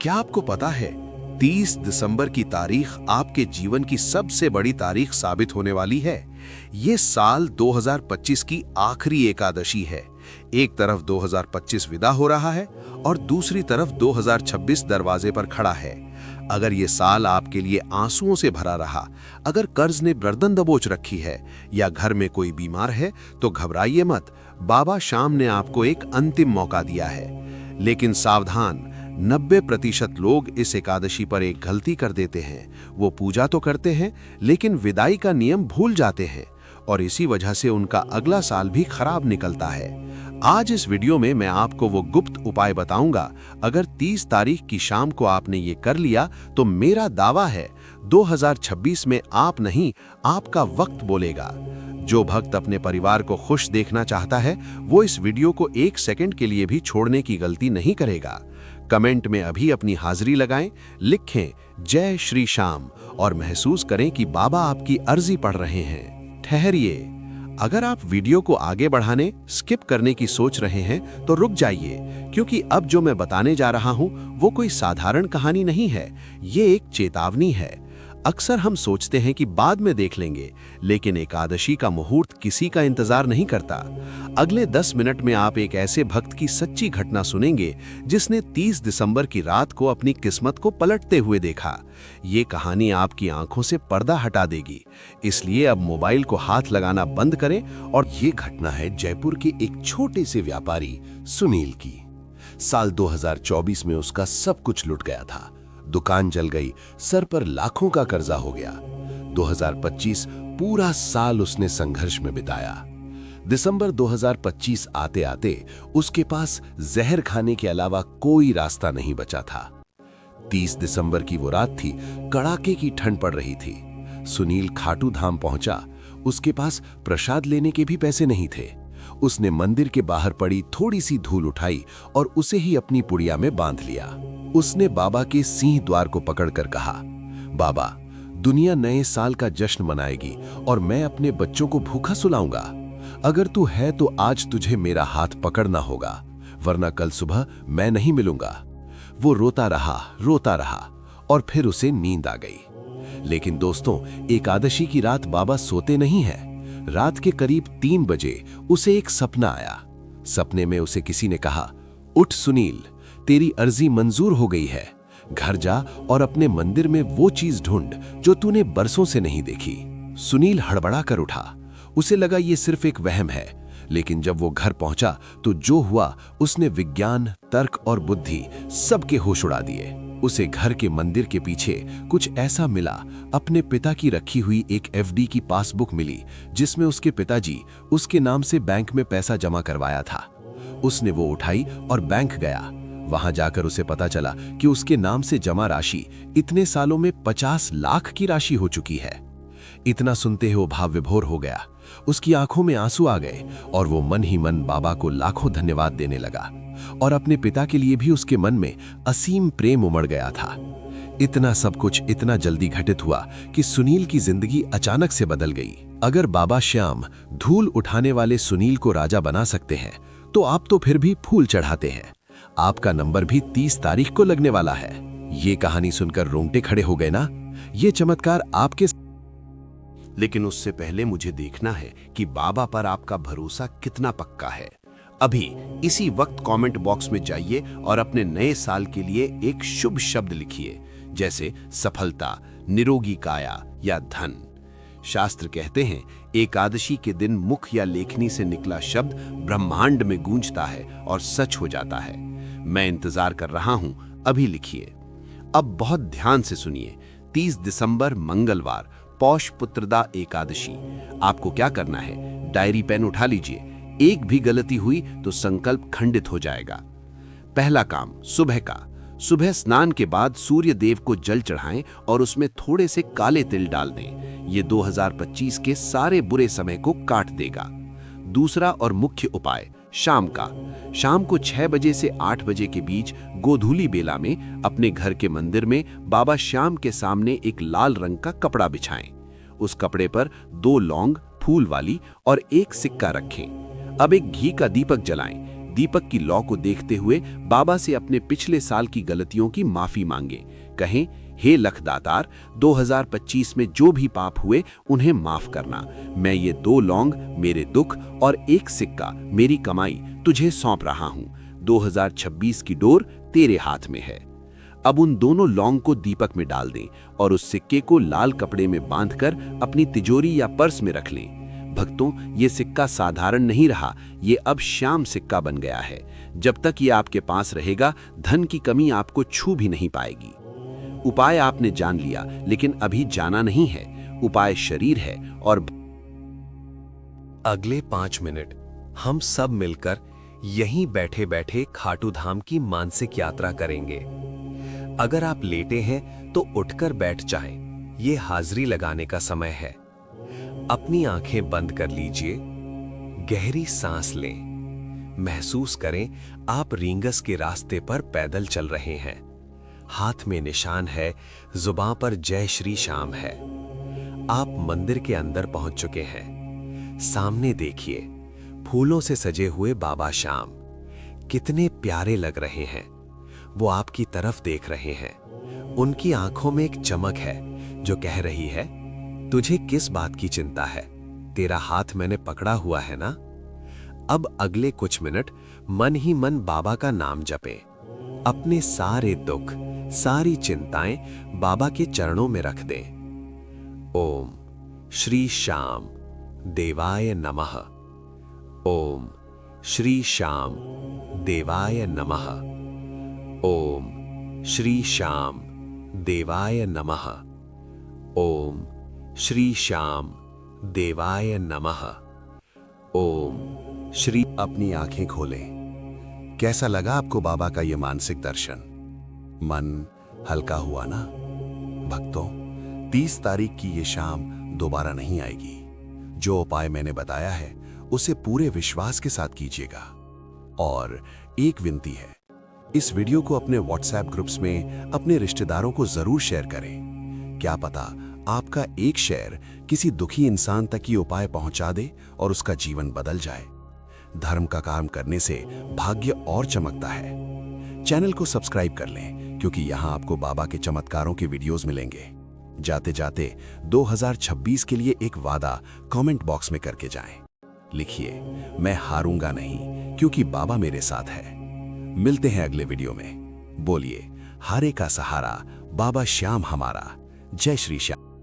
क्या आपको पता है 30 दिसंबर की तारीख आपके जीवन की सबसे बड़ी तारीख साबित होने वाली है। ये साल 2025 की आखिरी एकादशी है। एक तरफ 2025 विदा हो रहा है और दूसरी तरफ 2026 दरवाजे पर खड़ा है। अगर ये साल आपके लिए आंसुओं से भरा रहा, अगर कर्ज ने गर्दन दबोच रखी है या घर में कोई बीमार है, तो घबराइए मत। बाबा श्याम ने आपको एक अंतिम मौका दिया है। लेकिन सावधान, 90% लोग इस एकादशी पर एक गलती कर देते हैं। वो पूजा तो करते हैं लेकिन विदाई का नियम भूल जाते हैं और इसी वजह से उनका अगला साल भी खराब निकलता है। आज इस वीडियो में मैं आपको वो गुप्त उपाय बताऊंगा। अगर 30 तारीख की शाम को आपने ये कर लिया तो मेरा दावा है 2026 में आप नहीं, आपका वक्त बोलेगा। जो भक्त अपने परिवार को खुश देखना चाहता है वो इस वीडियो को 1 सेकंड के लिए भी छोड़ने की गलती नहीं करेगा। कमेंट में अभी अपनी हाजिरी लगाएं, लिखें जय श्री श्याम और महसूस करें कि बाबा आपकी अर्जी पढ़ रहे हैं। ठहरिए, अगर आप वीडियो को आगे बढ़ाने, स्किप करने की सोच रहे हैं तो रुक जाइए, क्योंकि अब जो मैं बताने जा रहा हूं वो कोई साधारण कहानी नहीं है, ये एक चेतावनी है। अक्सर हम सोचते हैं कि बाद में देख लेंगे, लेकिन एकादशी का मुहूर्त किसी का इंतजार नहीं करता। अगले 10 मिनट में आप एक ऐसे भक्त की सच्ची घटना सुनेंगे जिसने 30 दिसंबर की रात को अपनी किस्मत को पलटते हुए देखा। ये कहानी आपकी आंखों से पर्दा हटा देगी, इसलिए अब मोबाइल को हाथ लगाना बंद करें। और ये घटना है जयपुर के एक छोटे से व्यापारी सुनील की। साल 2024 में उसका सब कुछ लुट गया था। दुकान जल गई, सर पर लाखों का कर्जा हो गया। 2025 पूरा साल उसने संघर्ष में बिताया। दिसंबर 2025 आते आते उसके पास जहर खाने के अलावा कोई रास्ता नहीं बचा था। 30 दिसंबर की वो रात थी, कड़ाके की ठंड पड़ रही थी। सुनील खाटू धाम पहुंचा। उसके पास प्रसाद लेने के भी पैसे नहीं थे। उसने मंदिर के बाहर पड़ी थोड़ी सी धूल उठाई और उसे ही अपनी पुड़िया में बांध लिया। उसने बाबा के सिंह द्वार को पकड़कर कहा, बाबा, दुनिया नए साल का जश्न मनाएगी और मैं अपने बच्चों को भूखा सुलाऊंगा। अगर तू है तो आज तुझे मेरा हाथ पकड़ना होगा, वरना कल सुबह मैं नहीं मिलूंगा। वो रोता रहा और फिर उसे नींद आ गई। लेकिन दोस्तों, एकादशी की रात बाबा सोते नहीं हैं। रात के करीब 3 बजे उसे एक सपना आया। सपने में उसे किसी ने कहा, उठ सुनील, तेरी अर्जी मंजूर हो गई है। घर जा और अपने मंदिर में वो चीज ढूंढ जो तूने बरसों से नहीं देखी। सुनील हड़बड़ा कर उठा। उसे लगा ये सिर्फ एक वहम है, लेकिन जब वो घर पहुंचा तो जो हुआ उसने विज्ञान, तर्क और बुद्धि सबके होश उड़ा दिए। उसे घर के मंदिर के पीछे कुछ ऐसा मिला। अपने पिता की रखी हुई एक एफडी की पासबुक मिली जिसमें उसके पिताजी उसके नाम से बैंक में पैसा जमा करवाया था। उसने वो उठाई और बैंक गया। वहां जाकर उसे पता चला कि उसके नाम से जमा राशि इतने सालों में 50 लाख की राशि हो चुकी है। इतना सुनते ही वो भाव विभोर हो गया। उसकी आंखों में आंसू आ गए और वो मन ही मन बाबा को लाखों धन्यवाद देने लगा। और अपने पिता के लिए भी उसके मन में असीम प्रेम उमड़ गया था। इतना सब कुछ इतना जल्दी घटित हुआ कि सुनील की जिंदगी अचानक से बदल गई। अगर बाबा श्याम धूल उठाने वाले सुनील को राजा बना सकते हैं तो आप तो फिर भी फूल चढ़ाते हैं। आपका नंबर भी 30 तारीख को लगने वाला है। ये कहानी सुनकर रोंगटे खड़े हो गए ना? ये चमत्कार आपके। लेकिन उससे पहले मुझे देखना है कि बाबा पर आपका भरोसा कितना पक्का है। अभी इसी वक्त कमेंट बॉक्स में जाइए और अपने नए साल के लिए एक शुभ शब्द लिखिए, जैसे सफलता, निरोगी काया या धन। शास्त्र कहते हैं एकादशी के दिन मुख या लेखनी से निकला शब्द ब्रह्मांड में गूंजता है और सच हो जाता है। मैं इंतजार कर रहा हूं, अभी लिखिए। अब बहुत ध्यान से सुनिए। 30 दिसंबर मंगलवार, पौष पुत्रदा एकादशी। आपको क्या करना है? डायरी पेन उठा लीजिए। एक भी गलती हुई तो संकल्प खंडित हो जाएगा। पहला काम सुबह का। सुबह स्नान के बाद सूर्य देव को जल चढ़ाएं और उसमें थोड़े से काले तिल डाल दें। ये 2025 के सारे बुरे समय को काट देगा। दूसरा और मुख्य उपाय शाम का। शाम को 6 बजे से 8 बजे के बीच गोधूली बेला में अपने घर के मंदिर में बाबा श्याम के सामने एक लाल रंग का कपड़ा बिछाएं। उस कपड़े पर 2 लौंग, फूल वाली और 1 सिक्का रखें। अब एक घी का दीपक जलाएं। दीपक की लौ को देखते हुए बाबा से अपने पिछले साल की गलतियों की माफी मांगे। कहें, हे लखदातार, 2025 में जो भी पाप हुए उन्हें माफ करना। मैं ये 2 लौंग, मेरे दुख, और 1 सिक्का, मेरी कमाई, तुझे सौंप रहा हूं। 2026 की डोर तेरे हाथ में है। अब उन दोनों लौंग को दीपक में डाल दें और उस सिक्के को लाल कपड़े में बांधकर अपनी तिजोरी या पर्स में रख लें। भक्तों, ये सिक्का साधारण नहीं रहा, ये अब श्याम सिक्का बन गया है। जब तक ये आपके पास रहेगा, धन की कमी आपको छू भी नहीं पाएगी। उपाय आपने जान लिया, लेकिन अभी जाना नहीं है। उपाय शरीर है और अगले 5 मिनट हम सब मिलकर यहीं बैठे बैठे खाटू धाम की मानसिक यात्रा करेंगे। अगर आप लेटे हैं तो उठकर बैठ जाएं। ये हाजिरी लगाने का समय है। अपनी आंखें बंद कर लीजिए, गहरी सांस लें। महसूस करें आप रींगस के रास्ते पर पैदल चल रहे हैं। हाथ में निशान है, जुबान पर जय श्री श्याम है। आप मंदिर के अंदर पहुंच चुके हैं। सामने देखिए, फूलों से सजे हुए बाबा श्याम कितने प्यारे लग रहे हैं। वो आपकी तरफ देख रहे हैं। उनकी आंखों में एक चमक है जो कह रही है, तुझे किस बात की चिंता है? तेरा हाथ मैंने पकड़ा हुआ है ना। अब अगले कुछ मिनट मन ही मन बाबा का नाम जपें। अपने सारे दुख, सारी चिंताएं बाबा के चरणों में रख दें। ओम श्री श्याम देवाय नमः। ओम श्री श्याम देवाय नमः। ओम श्री श्याम देवाय नमः। ओम श्री श्याम देवाय नमः। ओम श्री। अपनी आंखें खोलें। कैसा लगा आपको बाबा का ये मानसिक दर्शन? मन हल्का हुआ ना? भक्तों, 30 तारीख की ये शाम दोबारा नहीं आएगी। जो उपाय मैंने बताया है उसे पूरे विश्वास के साथ कीजिएगा। और एक विनती है, इस वीडियो को अपने व्हाट्सएप ग्रुप्स में अपने रिश्तेदारों को जरूर शेयर करें। क्या पता आपका एक शेयर किसी दुखी इंसान तक ये उपाय पहुंचा दे और उसका जीवन बदल जाए। धर्म का काम करने से भाग्य और चमकता है। चैनल को सब्सक्राइब कर लें, क्योंकि यहां आपको बाबा के चमत्कारों के वीडियोस मिलेंगे। जाते जाते 2026 के लिए एक वादा कमेंट बॉक्स में करके जाएं। लिखिए, मैं हारूंगा नहीं, क्योंकि बाबा मेरे साथ है। मिलते हैं अगले वीडियो में। बोलिए, हारे का सहारा बाबा श्याम हमारा। जय श्री श्याम।